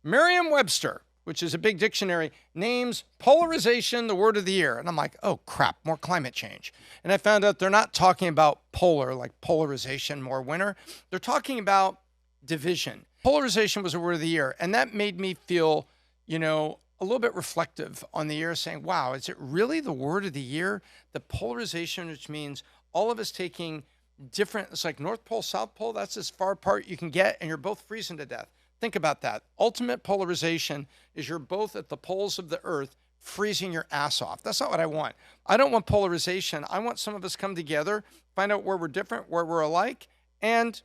Merriam-Webster, which is a big dictionary, names polarization the word of the year. And I'm like, oh crap, more climate change. And I found out they're not talking about polar, like polarization, more winter. They're talking about division. Polarization was a word of the year. And that made me feel, a little bit reflective on the year, saying, wow, is it really the word of the year? The polarization, which means all of us taking different, it's like North Pole, South Pole, that's as far apart you can get, and you're both freezing to death. Think about that. Ultimate polarization is you're both at the poles of the earth freezing your ass off. That's not what I want. I don't want polarization. I want some of us come together, find out where we're different, where we're alike, and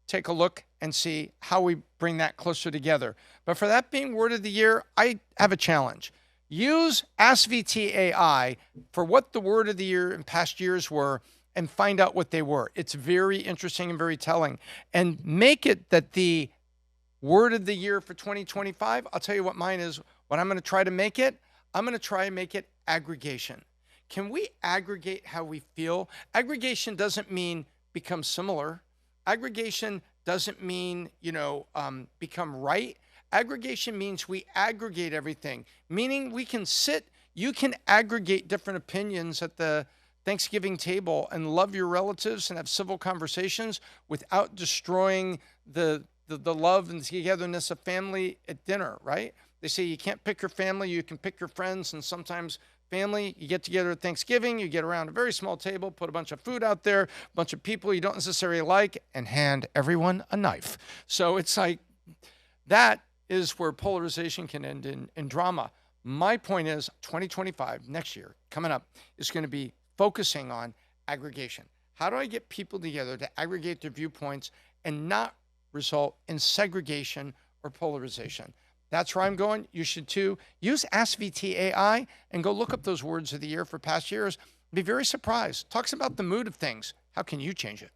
take a look and see how we bring that closer together. But for that being word of the year, I have a challenge. Use AskVTAI for what the word of the year in past years were and find out what they were. It's very interesting and very telling. And make it that the word of the year for 2025, I'll tell you what mine is. What I'm going to try to make it, I'm going to try and make it aggregation. Can we aggregate how we feel? Aggregation doesn't mean become similar. Aggregation doesn't mean, become right. Aggregation means we aggregate everything, meaning we can you can aggregate different opinions at the Thanksgiving table and love your relatives and have civil conversations without destroying the love and togetherness of family at dinner, right? They say you can't pick your family, you can pick your friends, and sometimes family, you get together at Thanksgiving, you get around a very small table, put a bunch of food out there, a bunch of people you don't necessarily like, and hand everyone a knife. So it's like, that is where polarization can end in drama. My point is 2025, next year, coming up, is going to be focusing on aggregation. How do I get people together to aggregate their viewpoints and not result in segregation or polarization? That's where I'm going. You should too. Use AskVTAI and go look up those words of the year for past years. Be very surprised. Talks about the mood of things. How can you change it?